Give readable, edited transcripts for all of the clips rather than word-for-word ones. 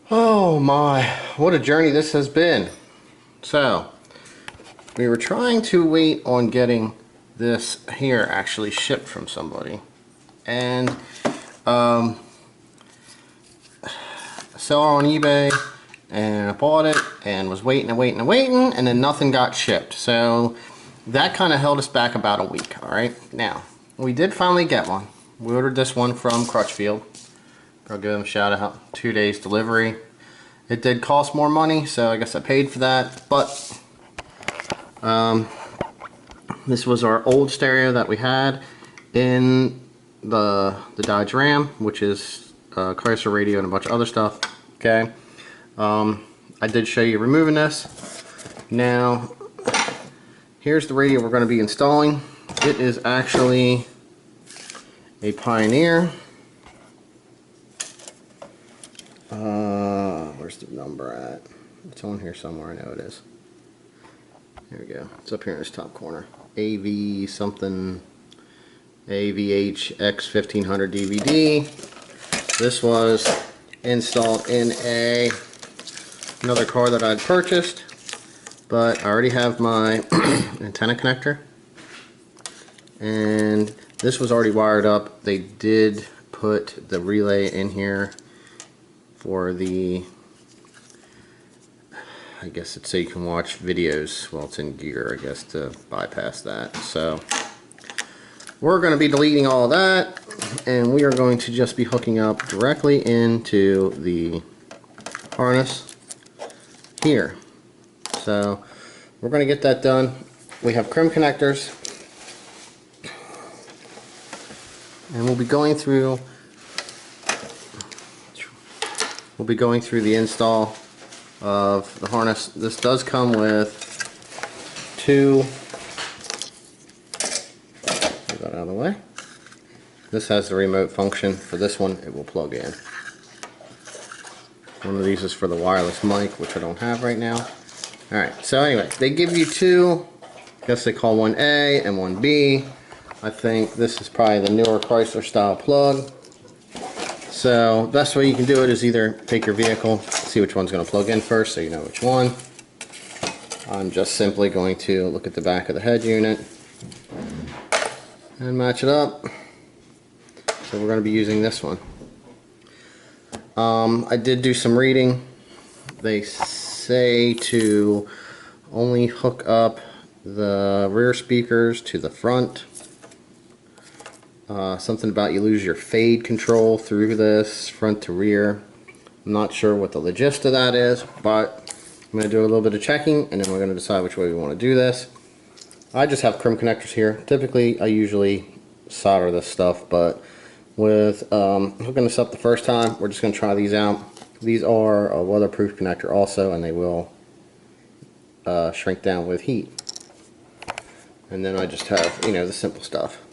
Oh my, what a journey this has been. So, we were trying to wait on getting this here actually shipped from somebody. And, seller on eBay, and I bought it and was waiting and waiting and waiting, and then nothing got shipped. So, that kind of held us back about a week, alright? Now, we did finally get one. We ordered this one from Crutchfield. I'll give them a shout out. 2 days delivery. It did cost more money, so I guess I paid for that. But this was our old stereo that we had in the Dodge Ram, which is Chrysler radio and a bunch of other stuff. Okay, I did show you removing this. Now, here's the radio we're going to be installing. It is actually a Pioneer. Where's the number at? It's on here somewhere. I know it is. Here we go. It's up here in this top corner. AV something. AVH X1500 DVD. This was installed in another car that I'd purchased, but I already have my antenna connector, and this was already wired up. They did put the relay in here for the, I guess it's so you can watch videos while it's in gear, I guess, to bypass that. So we're going to be deleting all of that, and we are going to just be hooking up directly into the harness here. So we're going to get that done. We have chrome connectors, and we'll be going through the install of the harness. This does come with two, get that out of the way. This has the remote function. For this one, it will plug in. One of these is for the wireless mic, which I don't have right now. Alright, so anyway, they give you two, I guess they call one A and one B. I think this is probably the newer Chrysler style plug. So, best way you can do it is either take your vehicle, see which one's going to plug in first so you know which one. I'm just simply going to look at the back of the head unit and match it up. So we're going to be using this one. I did do some reading. They say to only hook up the rear speakers to the front. Something about you lose your fade control through this front to rear. I'm not sure what the gist of that is, but I'm going to do a little bit of checking, and then we're going to decide which way we want to do this. I just have chrome connectors here. Typically I usually solder this stuff, but with hooking this up the first time, we're just going to try these out. These are a weatherproof connector also, and they will shrink down with heat. And then I just have, you know, the simple stuff.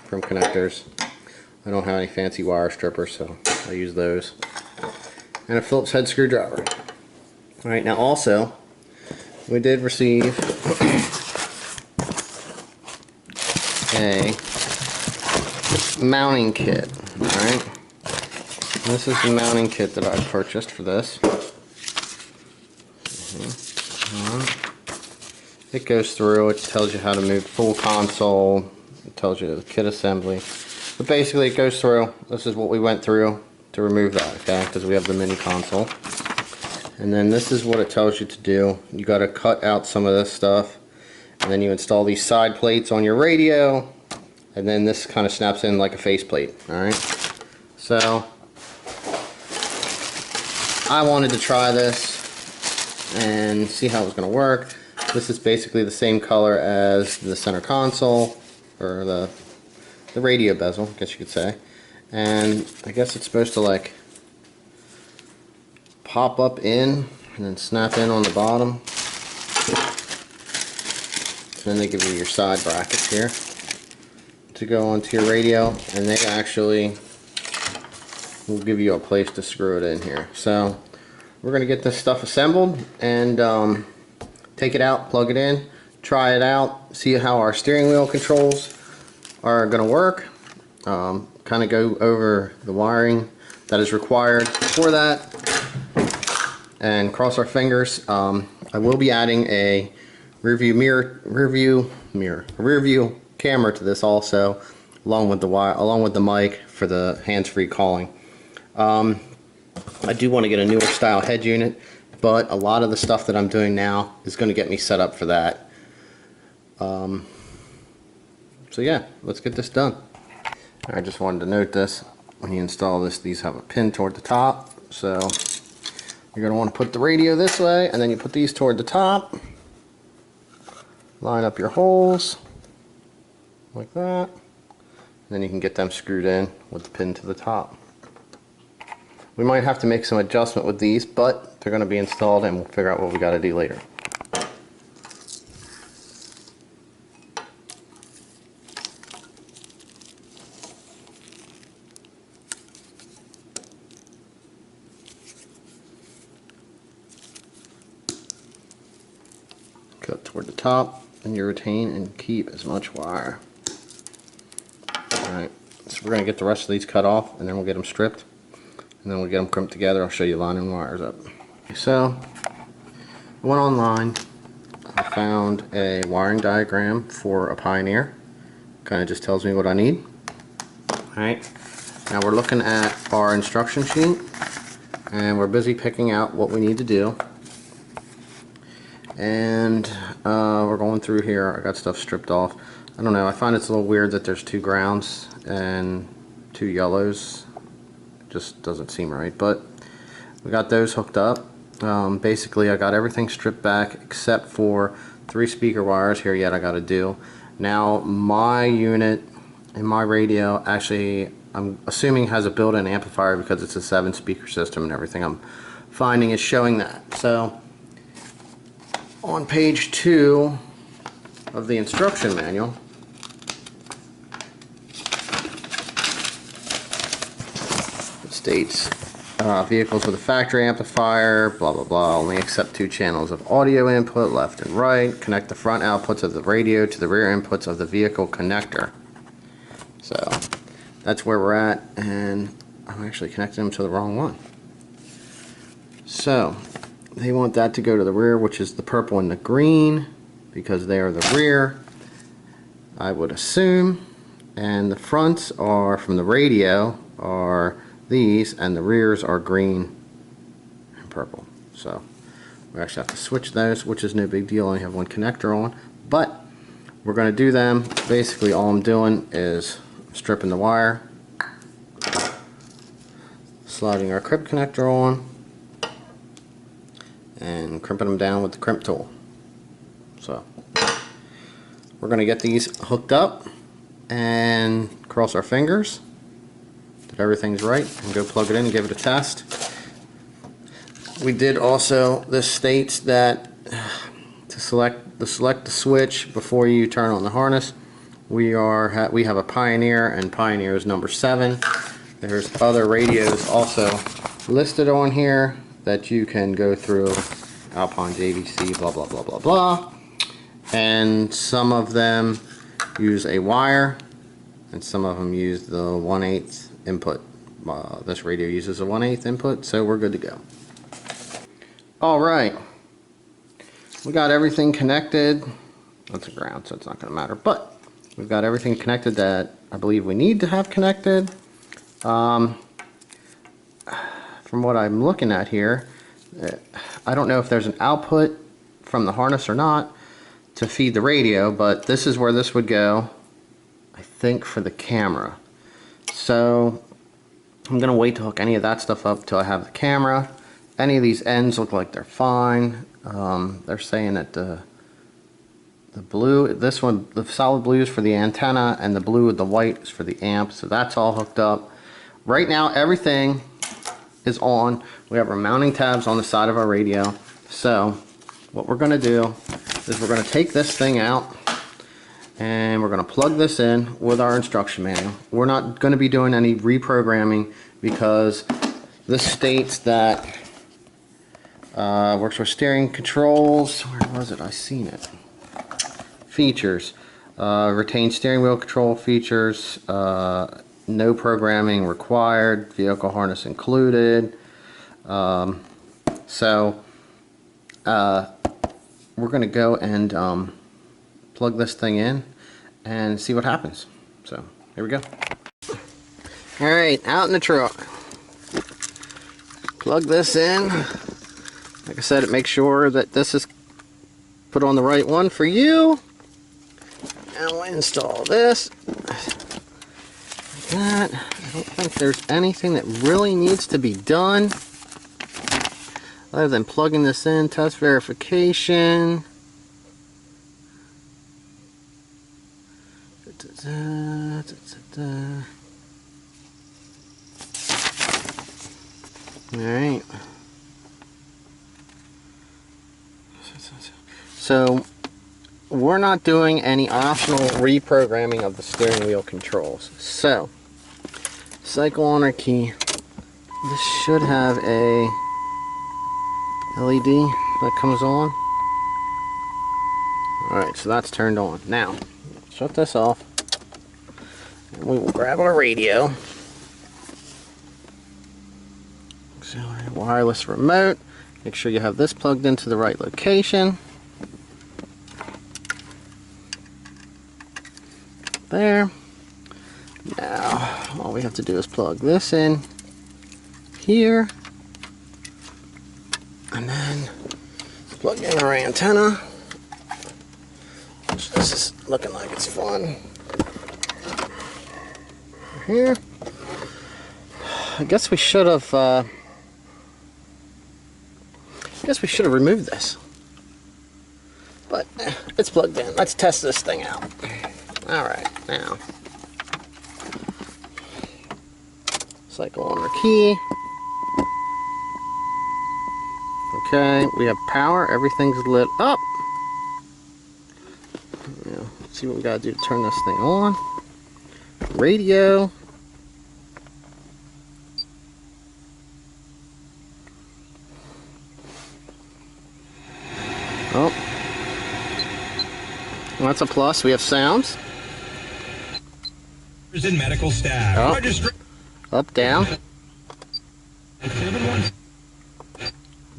Chrome connectors. I don't have any fancy wire strippers, so I use those. And a Phillips head screwdriver. Alright, now also, we did receive a mounting kit. Alright, this is the mounting kit that I purchased for this. It goes through, it tells you how to move full console. It tells you the kit assembly, but basically it goes through. This is what we went through to remove that, okay, because we have the mini console. And then this is what it tells you to do. You got to cut out some of this stuff, and then you install these side plates on your radio, and then this kind of snaps in like a faceplate. Alright, so I wanted to try this and see how it was going to work. This is basically the same color as the center console, or the radio bezel, I guess you could say. And I guess it's supposed to like pop up in and then snap in on the bottom. And then they give you your side brackets here to go onto your radio, and they actually will give you a place to screw it in here. So we're going to get this stuff assembled and take it out, plug it in, try it out, see how our steering wheel controls are going to work, kind of go over the wiring that is required for that, and cross our fingers. I will be adding a rear view camera to this also, along with the mic for the hands-free calling. I do want to get a newer style head unit, but a lot of the stuff that I'm doing now is going to get me set up for that. So yeah, let's get this done. I just wanted to note this. When you install this, these have a pin toward the top, so you're going to want to put the radio this way, and then you put these toward the top. Line up your holes like that, and then you can get them screwed in with the pin to the top. We might have to make some adjustment with these, but they're going to be installed, and we'll figure out what we got to do later. Cut toward the top, and you retain and keep as much wire. Alright, so we're going to get the rest of these cut off, and then we'll get them stripped, and then we'll get them crimped together. I'll show you lining wires up. So, I went online, I found a wiring diagram for a Pioneer. Kind of just tells me what I need. Alright, now we're looking at our instruction sheet, and we're busy picking out what we need to do. And we're going through here. I got stuff stripped off. I don't know, I find it's a little weird that there's 2 grounds and 2 yellows. It just doesn't seem right, but we got those hooked up. Basically I got everything stripped back except for 3 speaker wires here yet I got to do. Now my unit and my radio actually, I'm assuming, has a built-in amplifier because it's a 7 speaker system, and everything I'm finding is showing that. So on page 2 of the instruction manual, it states vehicles with a factory amplifier, blah blah blah, only accept 2 channels of audio input, left and right. Connect the front outputs of the radio to the rear inputs of the vehicle connector. So that's where we're at, and I'm actually connecting them to the wrong one. So they want that to go to the rear, which is the purple and the green, because they are the rear, I would assume. And the fronts are from the radio are these, and the rears are green and purple. So we actually have to switch those, which is no big deal. I only have one connector on, but we're going to do them. Basically all I'm doing is stripping the wire, sliding our crimp connector on, and crimping them down with the crimp tool. So we're going to get these hooked up and cross our fingers that everything's right, and go plug it in and give it a test. We did also, this states that to select the switch before you turn on the harness. We have a Pioneer, and Pioneer is number 7. There's other radios also listed on here that you can go through, Alpine, JVC, blah blah blah blah blah, and some of them use a wire and some of them use the 1/8 input. This radio uses a 1/8 input, so we're good to go. Alright, we got everything connected. That's a ground, so it's not going to matter, but we've got everything connected that I believe we need to have connected. From what I'm looking at here, I don't know if there's an output from the harness or not to feed the radio, but this is where this would go, I think, for the camera. So I'm going to wait to hook any of that stuff up till I have the camera. Any of these ends look like they're fine. They're saying that the blue, this one, the solid blue is for the antenna, and the blue with the white is for the amp, so that's all hooked up. Right now everything is on. We have our mounting tabs on the side of our radio. So what we're going to do is we're going to take this thing out and we're going to plug this in with our instruction manual. We're not going to be doing any reprogramming because this states that works with steering controls. Where was it? I seen it. Features. Retain steering wheel control features. No programming required. Vehicle harness included. So we're going to go and plug this thing in and see what happens. So here we go. Alright, out in the truck. Plug this in. Like I said, make sure that this is put on the right one for you. And we'll install this. Like that. I don't think there's anything that really needs to be done other than plugging this in. Test verification. Alright. So we're not doing any optional reprogramming of the steering wheel controls. So cycle on our key. This should have a LED that comes on. Alright, so that's turned on. Now, shut this off. And we will grab our radio. Auxiliary wireless remote. Make sure you have this plugged into the right location. There. Now, all we have to do is plug this in here. And then plug in our antenna. Which this is looking like it's fun. Here. I guess we should have removed this. But it's plugged in. Let's test this thing out. Alright, now cycle on our key. Okay, we have power, everything's lit up. Now, let's see what we gotta do to turn this thing on. Radio. Oh. Well, that's a plus, we have sounds. In medical staff. Up, down.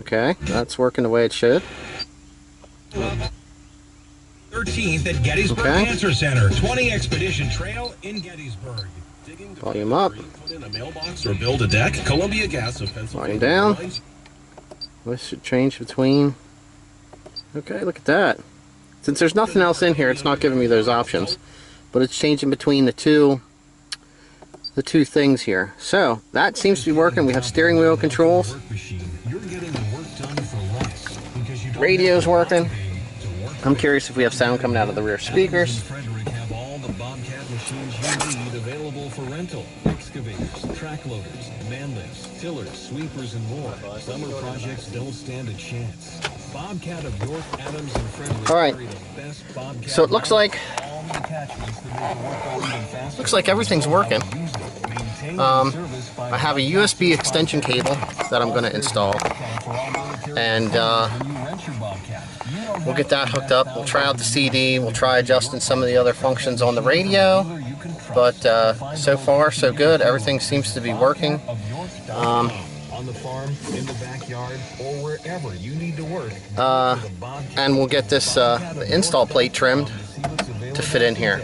Okay, that's working the way it should. 13th at Gettysburg Cancer Center, 20 Expedition Trail in Gettysburg. Volume up. Put in a mailbox or build a deck. Columbia Gas of Volume down. This should change between. Okay, look at that. Since there's nothing else in here, it's not giving me those options. But it's changing between the two things here. So that seems to be working. We have steering wheel controls. Radio's working. I'm curious if we have sound coming out of the rear speakers. Track loaders, man lifts, tillers, sweepers, and more. Summer projects don't stand a chance. Bobcat of York, Adams, and Frederick. All right. So it looks like everything's working. I have a USB extension cable that I'm going to install, and we'll get that hooked up. We'll try out the CD. We'll try adjusting some of the other functions on the radio. But so far, so good. Everything seems to be working. On the farm, in the backyard, or wherever you need to work. And we'll get this install plate trimmed to fit in here.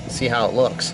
See how it looks.